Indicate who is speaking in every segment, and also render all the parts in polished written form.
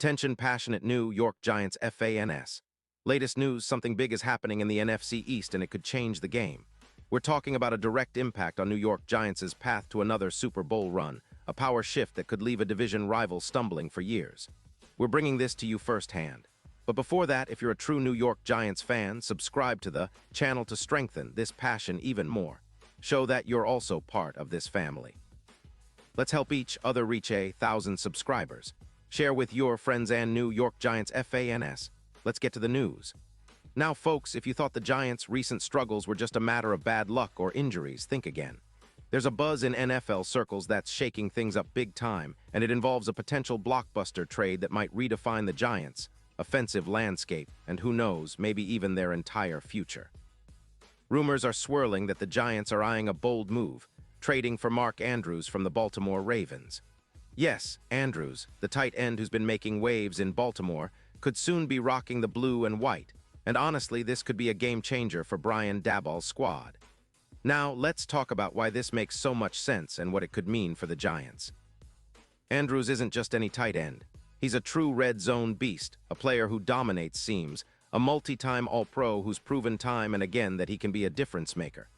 Speaker 1: Attention passionate New York Giants fans. Latest news, something big is happening in the NFC East and it could change the game. We're talking about a direct impact on New York Giants' path to another Super Bowl run, a power shift that could leave a division rival stumbling for years. We're bringing this to you firsthand. But before that, if you're a true New York Giants fan, subscribe to the channel to strengthen this passion even more. Show that you're also part of this family. Let's help each other reach 1,000 subscribers. Share with your friends and New York Giants fans. Let's get to the news. Now, folks, if you thought the Giants' recent struggles were just a matter of bad luck or injuries, think again. There's a buzz in NFL circles that's shaking things up big time, and it involves a potential blockbuster trade that might redefine the Giants' offensive landscape, and who knows, maybe even their entire future. Rumors are swirling that the Giants are eyeing a bold move, trading for Mark Andrews from the Baltimore Ravens. Yes, Andrews, the tight end who's been making waves in Baltimore, could soon be rocking the blue and white, and honestly, this could be a game-changer for Brian Daboll's squad. Now, let's talk about why this makes so much sense and what it could mean for the Giants. Andrews isn't just any tight end. He's a true red zone beast, a player who dominates seams, a multi-time All-Pro who's proven time and again that he can be a difference maker.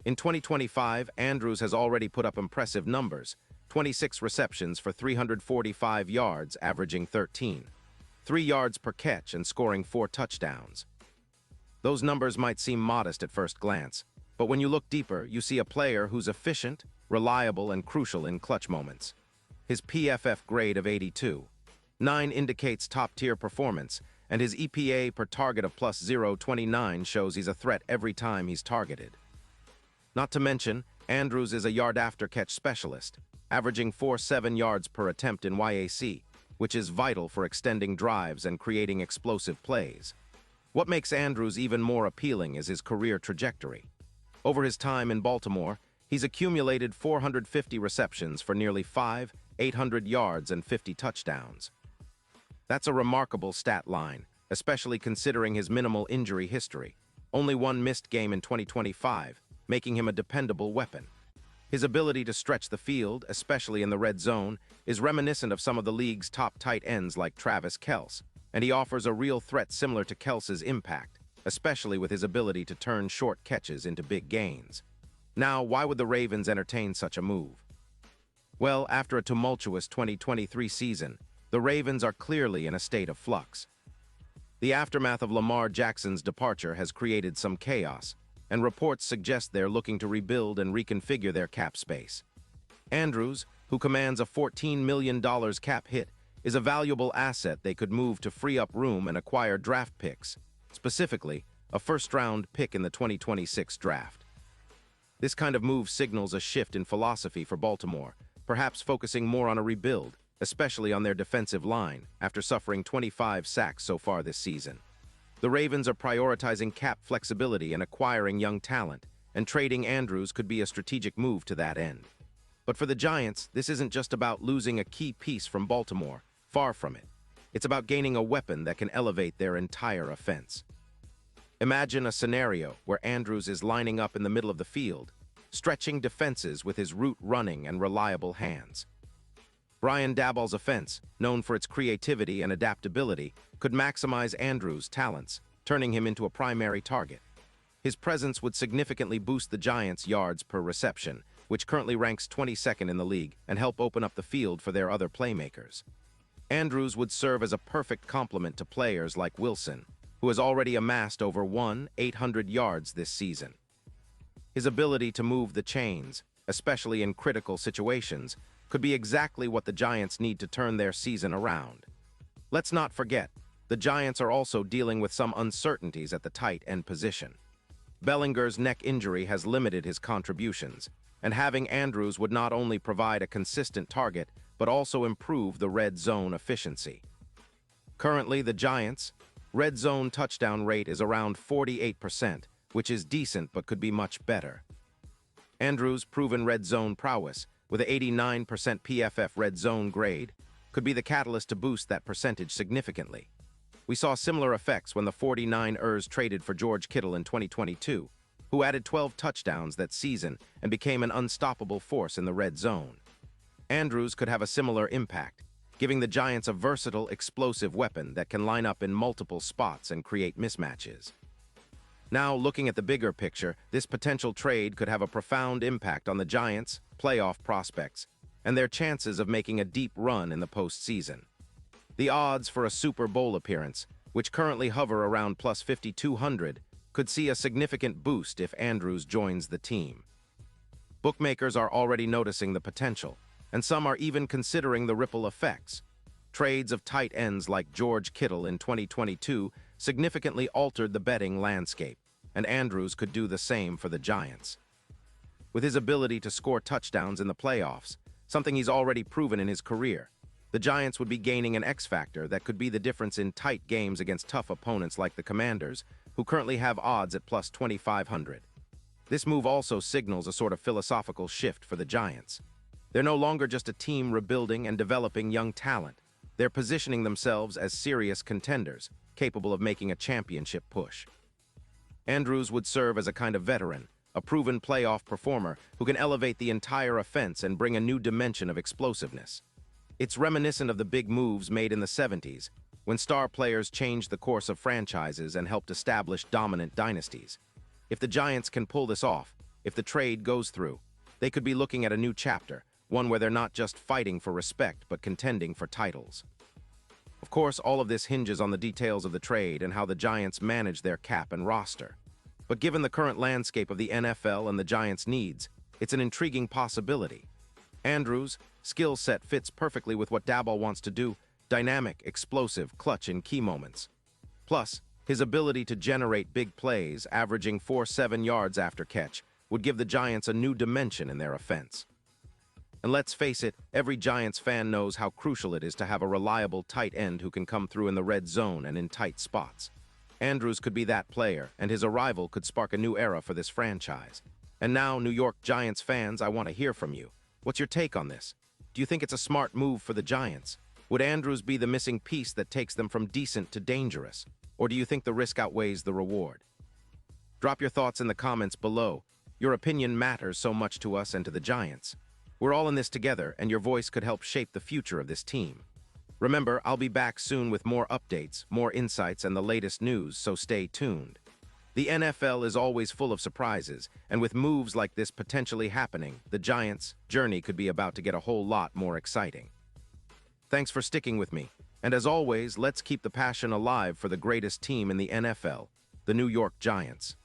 Speaker 1: In 2025, Andrews has already put up impressive numbers, 26 receptions for 345 yards, averaging 3 yards per catch and scoring 4 touchdowns. Those numbers might seem modest at first glance, but when you look deeper, you see a player who's efficient, reliable, and crucial in clutch moments. His PFF grade of 82.9 indicates top-tier performance, and his EPA per target of plus 0.29 shows he's a threat every time he's targeted. Not to mention, Andrews is a yard-after-catch specialist, averaging 4.7 yards per attempt in YAC, which is vital for extending drives and creating explosive plays. What makes Andrews even more appealing is his career trajectory. Over his time in Baltimore, he's accumulated 450 receptions for nearly 800 yards and 50 touchdowns. That's a remarkable stat line, especially considering his minimal injury history. Only one missed game in 2025, making him a dependable weapon. His ability to stretch the field, especially in the red zone, is reminiscent of some of the league's top tight ends like Travis Kelce, and he offers a real threat similar to Kelce's impact, especially with his ability to turn short catches into big gains. Now, why would the Ravens entertain such a move? Well, after a tumultuous 2023 season, the Ravens are clearly in a state of flux. The aftermath of Lamar Jackson's departure has created some chaos, and reports suggest they're looking to rebuild and reconfigure their cap space. Andrews, who commands a $14 million cap hit, is a valuable asset they could move to free up room and acquire draft picks, specifically a first-round pick in the 2026 draft. This kind of move signals a shift in philosophy for Baltimore, perhaps focusing more on a rebuild, especially on their defensive line, after suffering 25 sacks so far this season. The Ravens are prioritizing cap flexibility and acquiring young talent, and trading Andrews could be a strategic move to that end. But for the Giants, this isn't just about losing a key piece from Baltimore, far from it. It's about gaining a weapon that can elevate their entire offense. Imagine a scenario where Andrews is lining up in the middle of the field, stretching defenses with his route running and reliable hands. Brian Daboll's offense, known for its creativity and adaptability, could maximize Andrews' talents, turning him into a primary target. His presence would significantly boost the Giants' yards per reception, which currently ranks 22nd in the league, and help open up the field for their other playmakers. Andrews would serve as a perfect complement to players like Wilson, who has already amassed over 800 yards this season. His ability to move the chains, especially in critical situations, could be exactly what the Giants need to turn their season around. Let's not forget, the Giants are also dealing with some uncertainties at the tight end position. Bellinger's neck injury has limited his contributions, and having Andrews would not only provide a consistent target, but also improve the red zone efficiency. Currently, the Giants' red zone touchdown rate is around 48%, which is decent but could be much better. Andrews' proven red zone prowess, with an 89% PFF red zone grade, could be the catalyst to boost that percentage significantly. We saw similar effects when the 49ers traded for George Kittle in 2022, who added 12 touchdowns that season and became an unstoppable force in the red zone. Andrews could have a similar impact. giving the Giants a versatile, explosive weapon that can line up in multiple spots and create mismatches. Now, looking at the bigger picture, this potential trade could have a profound impact on the Giants' playoff prospects and their chances of making a deep run in the postseason. The odds for a Super Bowl appearance, which currently hover around plus 5,200, could see a significant boost if Andrews joins the team. Bookmakers are already noticing the potential, and some are even considering the ripple effects. Trades of tight ends like George Kittle in 2022 significantly altered the betting landscape, and Andrews could do the same for the Giants. With his ability to score touchdowns in the playoffs, something he's already proven in his career, the Giants would be gaining an X-factor that could be the difference in tight games against tough opponents like the Commanders, who currently have odds at plus 2,500. This move also signals a sort of philosophical shift for the Giants. They're no longer just a team rebuilding and developing young talent. They're positioning themselves as serious contenders, capable of making a championship push. Andrews would serve as a kind of veteran, a proven playoff performer who can elevate the entire offense and bring a new dimension of explosiveness. It's reminiscent of the big moves made in the 70s, when star players changed the course of franchises and helped establish dominant dynasties. If the Giants can pull this off, if the trade goes through, they could be looking at a new chapter, one where they're not just fighting for respect but contending for titles. Of course, all of this hinges on the details of the trade and how the Giants manage their cap and roster. But given the current landscape of the NFL and the Giants' needs, it's an intriguing possibility. Andrews' skill set fits perfectly with what Daboll wants to do: dynamic, explosive, clutch in key moments. Plus, his ability to generate big plays, averaging 4.7 yards after catch, would give the Giants a new dimension in their offense. And let's face it, every Giants fan knows how crucial it is to have a reliable tight end who can come through in the red zone and in tight spots. Andrews could be that player, and his arrival could spark a new era for this franchise. And now, New York Giants fans, I want to hear from you. What's your take on this? Do you think it's a smart move for the Giants? Would Andrews be the missing piece that takes them from decent to dangerous? Or do you think the risk outweighs the reward? Drop your thoughts in the comments below. Your opinion matters so much to us and to the Giants. We're all in this together, and your voice could help shape the future of this team. Remember, I'll be back soon with more updates, more insights, and the latest news, so stay tuned. The NFL is always full of surprises, and with moves like this potentially happening, the Giants' journey could be about to get a whole lot more exciting. Thanks for sticking with me, and as always, let's keep the passion alive for the greatest team in the NFL, the New York Giants.